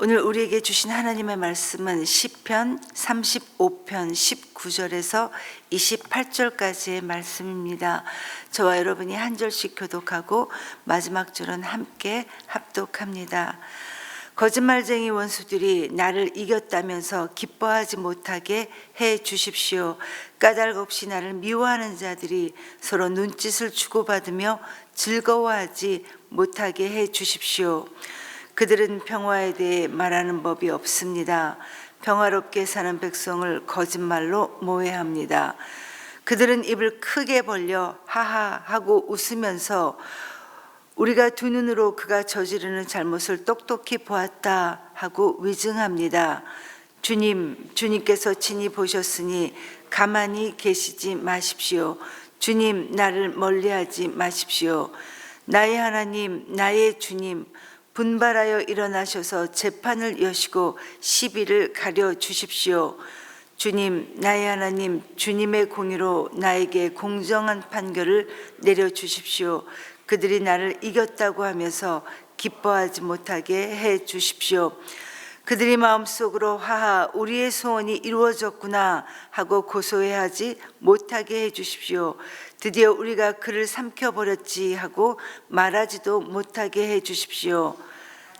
오늘 우리에게 주신 하나님의 말씀은 시편 35편 19절에서 28절까지의 말씀입니다. 저와 여러분이 한 절씩 교독하고 마지막 절은 함께 합독합니다. 거짓말쟁이 원수들이 나를 이겼다면서 기뻐하지 못하게 해 주십시오. 까닭 없이 나를 미워하는 자들이 서로 눈짓을 주고받으며 즐거워하지 못하게 해 주십시오. 그들은 평화에 대해 말하는 법이 없습니다. 평화롭게 사는 백성을 거짓말로 모해합니다. 그들은 입을 크게 벌려 하하 하고 웃으면서 우리가 두 눈으로 그가 저지르는 잘못을 똑똑히 보았다 하고 위증합니다. 주님께서 친히 보셨으니 가만히 계시지 마십시오. 주님, 나를 멀리하지 마십시오. 나의 하나님, 나의 주님, 분발하여 일어나셔서 재판을 여시고 시비를 가려 주십시오. 주님, 나의 하나님, 주님의 공의로 나에게 공정한 판결을 내려 주십시오. 그들이 나를 이겼다고 하면서 기뻐하지 못하게 해 주십시오. 그들이 마음속으로 하하 우리의 소원이 이루어졌구나 하고 고소해하지 못하게 해 주십시오. 드디어 우리가 그를 삼켜버렸지 하고 말하지도 못하게 해 주십시오.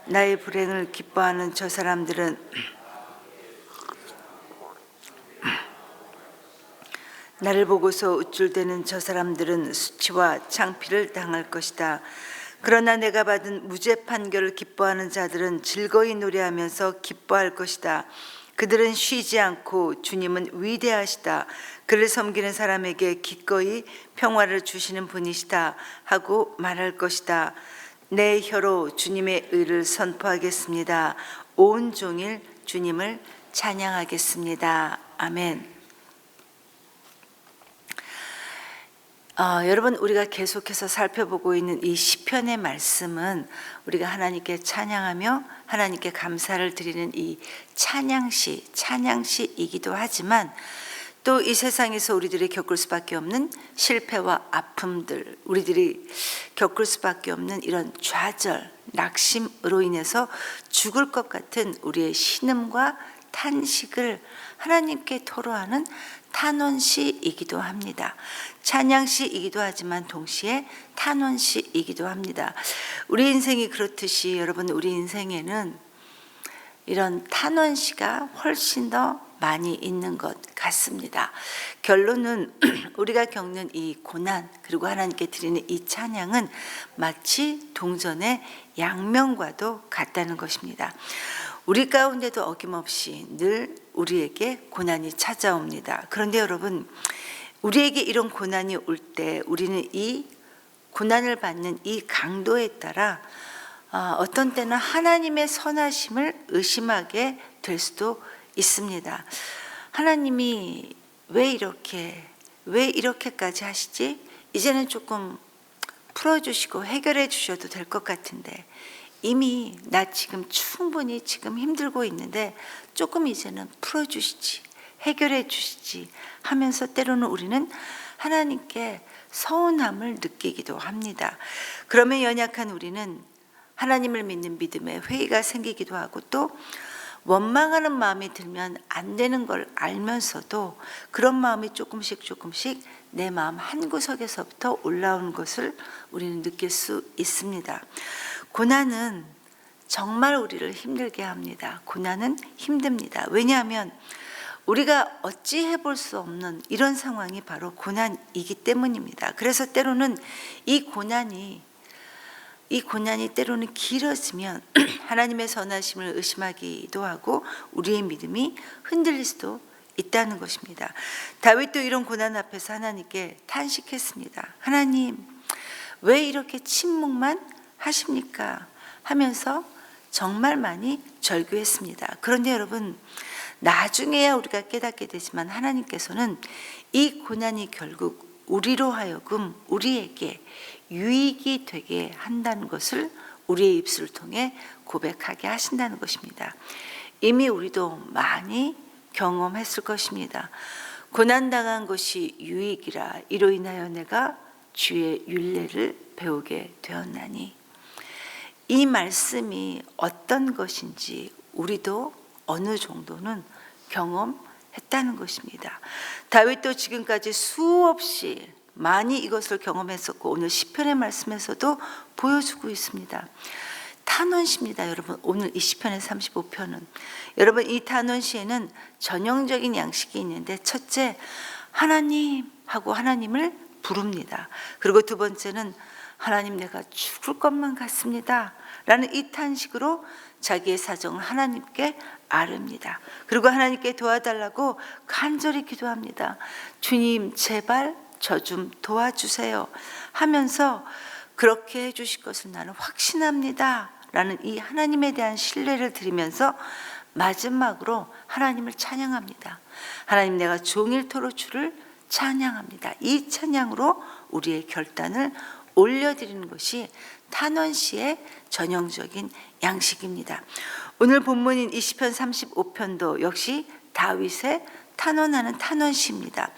나의 불행을 기뻐하는 저 사람들은 나를 보고서 우쭐대는 저 사람들은 수치와 창피를 당할 것이다. 그러나 내가 받은 무죄 판결을 기뻐하는 자들은 즐거이 노래하면서 기뻐할 것이다. 그들은 쉬지 않고 주님은 위대하시다. 그를 섬기는 사람에게 기꺼이 평화를 주시는 분이시다 하고 말할 것이다. 내 혀로 주님의 의를 선포하겠습니다. 온종일 주님을 찬양하겠습니다. 아멘. 여러분, 우리가 계속해서 살펴보고 있는 이 시편의 말씀은 우리가 하나님께 찬양하며 하나님께 감사를 드리는 이 찬양시이기도 하지만 또 이 세상에서 우리들이 겪을 수밖에 없는 실패와 아픔들, 우리들이 겪을 수밖에 없는 이런 좌절, 낙심으로 인해서 죽을 것 같은 우리의 신음과 탄식을 하나님께 토로하는 탄원시이기도 합니다. 찬양시이기도 하지만 동시에 탄원시이기도 합니다. 우리 인생이 그렇듯이 여러분, 우리 인생에는 이런 탄원시가 훨씬 더 많이 있는 것 같습니다. 결론은 우리가 겪는 이 고난 그리고 하나님께 드리는 이 찬양은 마치 동전의 양면과도 같다는 것입니다. 우리 가운데도 어김없이 늘 우리에게 고난이 찾아옵니다. 그런데 여러분, 우리에게 이런 고난이 올 때 우리는 이 고난을 받는 이 강도에 따라 어떤 때는 하나님의 선하심을 의심하게 될 수도 있습니다. 하나님이 왜 이렇게까지 하시지? 이제는 조금 풀어주시고 해결해 주셔도 될 것 같은데, 이미 나 지금 충분히 지금 힘들고 있는데 조금 이제는 풀어주시지, 해결해 주시지 하면서 때로는 우리는 하나님께 서운함을 느끼기도 합니다. 그러면 연약한 우리는 하나님을 믿는 믿음에 회의가 생기기도 하고, 또 원망하는 마음이 들면 안 되는 걸 알면서도 그런 마음이 조금씩 내 마음 한구석에서부터 올라오는 것을 우리는 느낄 수 있습니다. 고난은 정말 우리를 힘들게 합니다. 고난은 힘듭니다. 왜냐하면 우리가 어찌 해볼 수 없는 이런 상황이 바로 고난이기 때문입니다. 그래서 때로는 이 고난이 때로는 길어지면 하나님의 선하심을 의심하기도 하고 우리의 믿음이 흔들릴 수도 있다는 것입니다. 다윗도 이런 고난 앞에서 하나님께 탄식했습니다. 하나님, 왜 이렇게 침묵만 하십니까? 하면서 정말 많이 절규했습니다. 그런데 여러분, 나중에야 우리가 깨닫게 되지만 하나님께서는 이 고난이 결국 우리로 하여금 우리에게 유익이 되게 한다는 것을 우리의 입술을 통해 고백하게 하신다는 것입니다. 이미 우리도 많이 경험했을 것입니다. 고난당한 것이 유익이라 이로 인하여 내가 주의 율례를 배우게 되었나니. 이 말씀이 어떤 것인지 우리도 어느 정도는 경험했다는 것입니다. 다윗도 지금까지 수없이 많이 이것을 경험했었고 오늘 시편의 말씀에서도 보여주고 있습니다. 탄원시입니다. 여러분, 오늘 이 시편의 35편은 여러분, 이 탄원시에는 전형적인 양식이 있는데, 첫째, 하나님 하고 하나님을 부릅니다. 그리고 두 번째는 하나님, 내가 죽을 것만 같습니다 라는 이 탄식으로 자기의 사정을 하나님께 아릅니다. 그리고 하나님께 도와달라고 간절히 기도합니다. 주님, 제발 저 좀 도와주세요 하면서 그렇게 해주실 것을 나는 확신합니다 라는 이 하나님에 대한 신뢰를 드리면서 마지막으로 하나님을 찬양합니다. 하나님, 내가 종일토록 주를 찬양합니다. 이 찬양으로 우리의 결단을 올려드리는 것이 탄원시의 전형적인 양식입니다. 오늘 본문인 이 시편 35편도 역시 다윗의 탄원하는 탄원시입니다.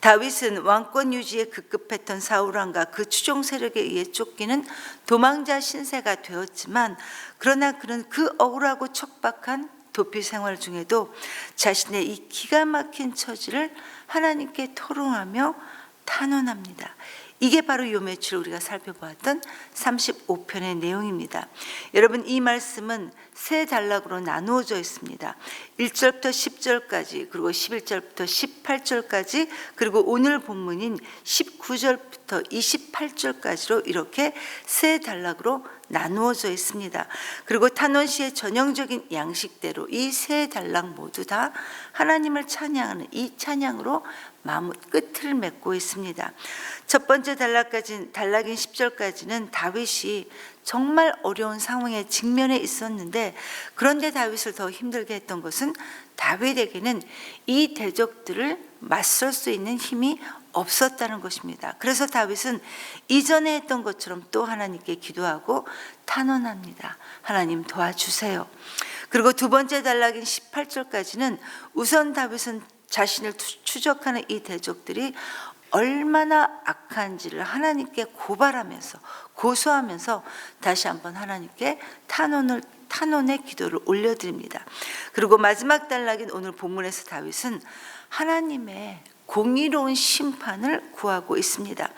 다윗은 왕권 유지에 급급했던 사울왕과 그 추종 세력에 의해 쫓기는 도망자 신세가 되었지만, 그러나 그는 그 억울하고 척박한 도피 생활 중에도 자신의 이 기가 막힌 처지를 하나님께 토로하며 탄원합니다. 이게 바로 요 며칠 우리가 살펴보았던 35편의 내용입니다. 여러분, 이 말씀은 세 단락으로 나누어져 있습니다. 1절부터 10절까지, 그리고 11절부터 18절까지, 그리고 오늘 본문인 19절부터 28절까지로 이렇게 세 단락으로 나누어져 있습니다. 그리고 탄원시의 전형적인 양식대로 이 세 단락 모두 다 하나님을 찬양하는 이 찬양으로 끝을 맺고 있습니다. 첫 번째 단락인 10절까지는 다윗이 정말 어려운 상황에 직면해 있었는데, 그런데 다윗을 더 힘들게 했던 것은 다윗에게는 이 대적들을 맞설 수 있는 힘이 없었다는 것입니다. 그래서 다윗은 이전에 했던 것처럼 또 하나님께 기도하고 탄원합니다. 하나님, 도와주세요. 그리고 두 번째 단락인 18절까지는 우선 다윗은 자신을 추적하는 이 대적들이 얼마나 악한지를 하나님께 고발하면서 고소하면서 다시 한번 하나님께 탄원의 기도를 올려드립니다. 그리고 마지막 단락인 오늘 본문에서 다윗은 하나님의 공의로운 심판을 구하고 있습니다.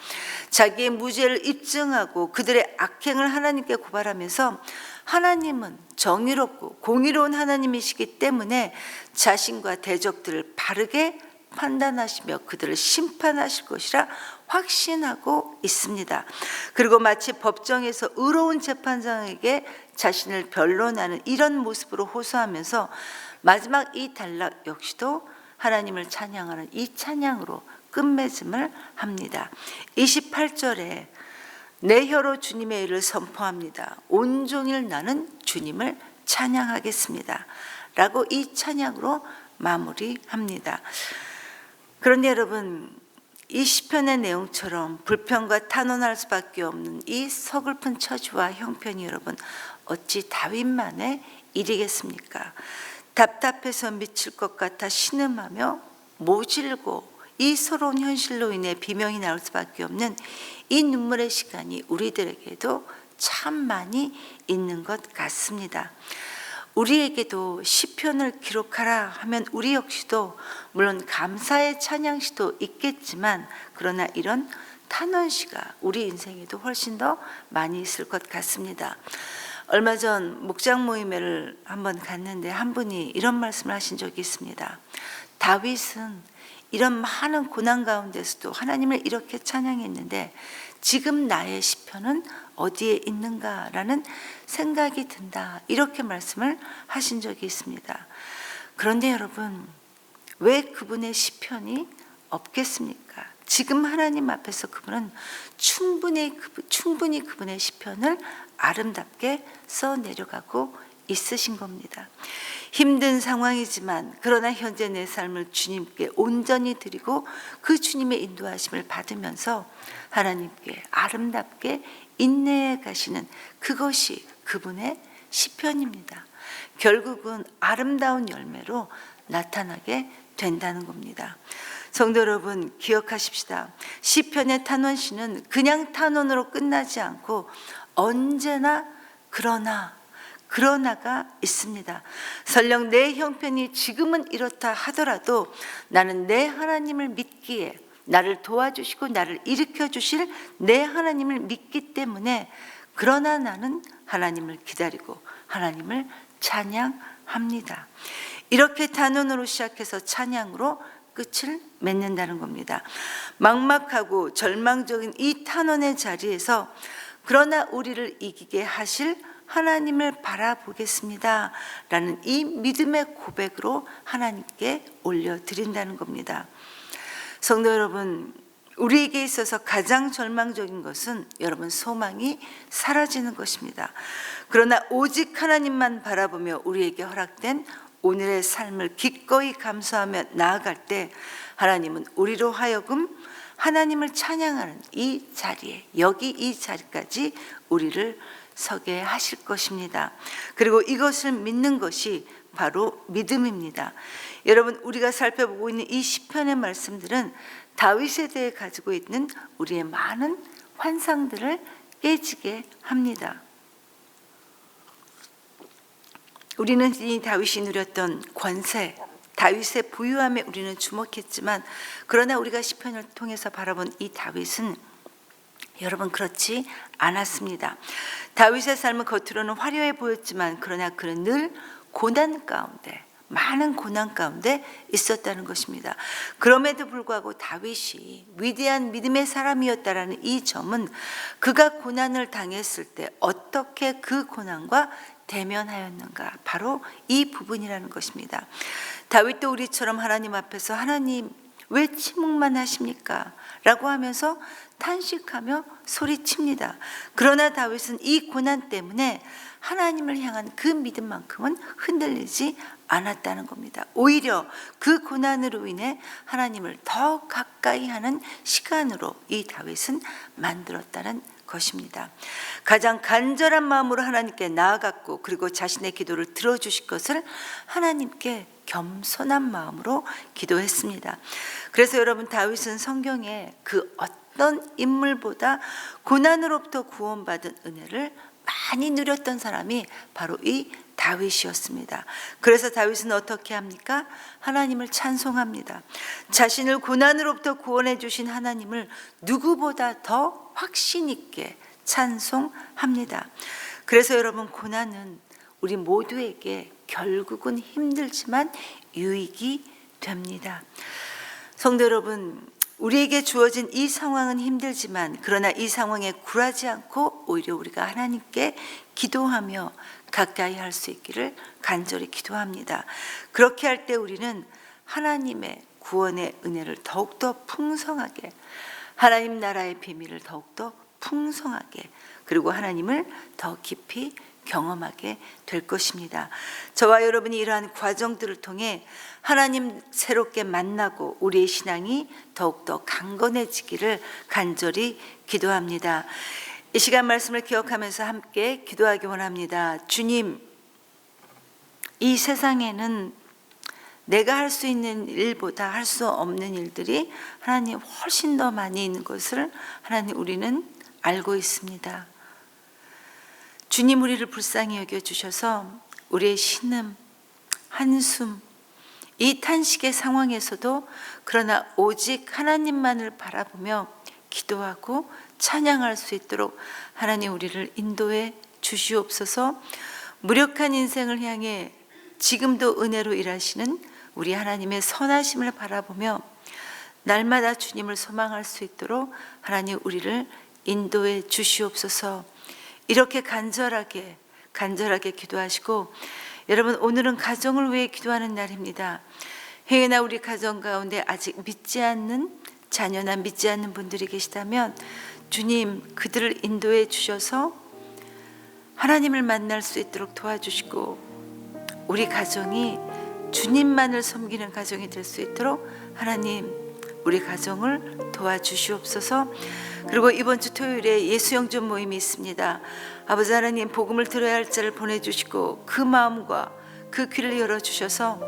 자기의 무죄를 입증하고 그들의 악행을 하나님께 고발하면서 하나님은 정의롭고 공의로운 하나님이시기 때문에 자신과 대적들을 바르게 판단하시며 그들을 심판하실 것이라 확신하고 있습니다. 그리고 마치 법정에서 의로운 재판장에게 자신을 변론하는 이런 모습으로 호소하면서 마지막 이 단락 역시도 하나님을 찬양하는 이 찬양으로 끝맺음을 합니다. 28절에 내 혀로 주님의 일을 선포합니다. 온종일 나는 주님을 찬양하겠습니다 라고 이 찬양으로 마무리합니다. 그런데 여러분, 이 시편의 내용처럼 불평과 탄원할 수밖에 없는 이 서글픈 처지와 형편이 여러분 어찌 다윗만의 일이겠습니까? 답답해서 미칠 것 같아 신음하며 모질고 이 서러운 현실로 인해 비명이 나올 수밖에 없는 이 눈물의 시간이 우리들에게도 참 많이 있는 것 같습니다. 우리에게도 시편을 기록하라 하면 우리 역시도 물론 감사의 찬양시도 있겠지만, 그러나 이런 탄원시가 우리 인생에도 훨씬 더 많이 있을 것 같습니다. 얼마 전 목장 모임회를 한번 갔는데 한 분이 이런 말씀을 하신 적이 있습니다. 다윗은 이런 많은 고난 가운데서도 하나님을 이렇게 찬양했는데 지금 나의 시편은 어디에 있는가라는 생각이 든다, 이렇게 말씀을 하신 적이 있습니다. 그런데 여러분, 왜 그분의 시편이 없겠습니까? 지금 하나님 앞에서 그분은 충분히 그분의 시편을 아름답게 써내려가고 있으신 겁니다. 힘든 상황이지만 그러나 현재 내 삶을 주님께 온전히 드리고 그 주님의 인도하심을 받으면서 하나님께 아름답게 인내해 가시는 그것이 그분의 시편입니다. 결국은 아름다운 열매로 나타나게 된다는 겁니다. 성도 여러분, 기억하십시다. 시편의 탄원시는 그냥 탄원으로 끝나지 않고 언제나 그러나 그러나가 있습니다. 설령 내 형편이 지금은 이렇다 하더라도 나는 내 하나님을 믿기에, 나를 도와주시고 나를 일으켜 주실 내 하나님을 믿기 때문에, 그러나 나는 하나님을 기다리고 하나님을 찬양합니다. 이렇게 단언으로 시작해서 찬양으로 끝을 맺는다는 겁니다. 막막하고 절망적인 이 탄원의 자리에서 그러나 우리를 이기게 하실 하나님을 바라보겠습니다 라는 이 믿음의 고백으로 하나님께 올려드린다는 겁니다. 성도 여러분, 우리에게 있어서 가장 절망적인 것은 여러분 소망이 사라지는 것입니다. 그러나 오직 하나님만 바라보며 우리에게 허락된 오늘의 삶을 기꺼이 감수하며 나아갈 때 하나님은 우리로 하여금 하나님을 찬양하는 이 자리에, 여기 이 자리까지 우리를 서게 하실 것입니다. 그리고 이것을 믿는 것이 바로 믿음입니다. 여러분, 우리가 살펴보고 있는 이 시편의 말씀들은 다윗에 대해 가지고 있는 우리의 많은 환상들을 깨지게 합니다. 우리는 이 다윗이 누렸던 권세, 다윗의 부유함에 우리는 주목했지만, 그러나 우리가 시편을 통해서 바라본 이 다윗은 여러분 그렇지 않았습니다. 다윗의 삶은 겉으로는 화려해 보였지만 그러나 그는 늘 고난 가운데, 많은 고난 가운데 있었다는 것입니다. 그럼에도 불구하고 다윗이 위대한 믿음의 사람이었다라는 이 점은 그가 고난을 당했을 때 어떻게 그 고난과 대면하였는가, 바로 이 부분이라는 것입니다. 다윗도 우리처럼 하나님 앞에서 하나님 왜 침묵만 하십니까? 라고 하면서 탄식하며 소리칩니다. 그러나 다윗은 이 고난 때문에 하나님을 향한 그 믿음만큼은 흔들리지 않았다는 겁니다. 오히려 그 고난으로 인해 하나님을 더 가까이 하는 시간으로 이 다윗은 만들었다는 것입니다. 가장 간절한 마음으로 하나님께 나아갔고, 그리고 자신의 기도를 들어주실 것을 하나님께 겸손한 마음으로 기도했습니다. 그래서 여러분, 다윗은 성경에 그 어떤 인물보다 고난으로부터 구원받은 은혜를 많이 누렸던 사람이 바로 이 다윗이었습니다. 그래서 다윗은 어떻게 합니까? 하나님을 찬송합니다. 자신을 고난으로부터 구원해 주신 하나님을 누구보다 더 확신 있게 찬송합니다. 그래서 여러분, 고난은 우리 모두에게 결국은 힘들지만 유익이 됩니다. 성도 여러분, 우리에게 주어진 이 상황은 힘들지만 그러나 이 상황에 굴하지 않고 오히려 우리가 하나님께 기도하며 가까이 할 수 있기를 간절히 기도합니다. 그렇게 할 때 우리는 하나님의 구원의 은혜를 더욱더 풍성하게, 하나님 나라의 비밀을 더욱더 풍성하게, 그리고 하나님을 더 깊이 경험하게 될 것입니다. 저와 여러분이 이러한 과정들을 통해 하나님 새롭게 만나고 우리의 신앙이 더욱더 강건해지기를 간절히 기도합니다. 이 시간 말씀을 기억하면서 함께 기도하기 원합니다. 주님, 이 세상에는 내가 할 수 있는 일보다 할 수 없는 일들이 하나님 훨씬 더 많이 있는 것을 하나님 우리는 알고 있습니다. 주님, 우리를 불쌍히 여겨주셔서 우리의 신음, 한숨, 이 탄식의 상황에서도 그러나 오직 하나님만을 바라보며 기도하고 찬양할 수 있도록 하나님 우리를 인도해 주시옵소서. 무력한 인생을 향해 지금도 은혜로 일하시는 우리 하나님의 선하심을 바라보며 날마다 주님을 소망할 수 있도록 하나님 우리를 인도해 주시옵소서. 이렇게 간절하게 기도하시고, 여러분, 오늘은 가정을 위해 기도하는 날입니다. 행여나 우리 가정 가운데 아직 믿지 않는 자녀나 믿지 않는 분들이 계시다면 주님, 그들을 인도해 주셔서 하나님을 만날 수 있도록 도와주시고 우리 가정이 주님만을 섬기는 가정이 될 수 있도록 하나님 우리 가정을 도와주시옵소서. 그리고 이번 주 토요일에 예수영전 모임이 있습니다. 아버지 하나님, 복음을 들어야 할 자를 보내주시고 그 마음과 그 귀를 열어주셔서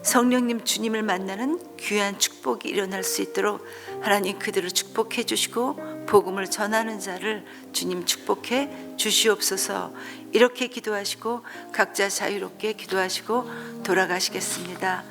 성령님 주님을 만나는 귀한 축복이 일어날 수 있도록 하나님 그들을 축복해 주시고 복음을 전하는 자를 주님 축복해 주시옵소서. 이렇게 기도하시고 각자 자유롭게 기도하시고 돌아가시겠습니다.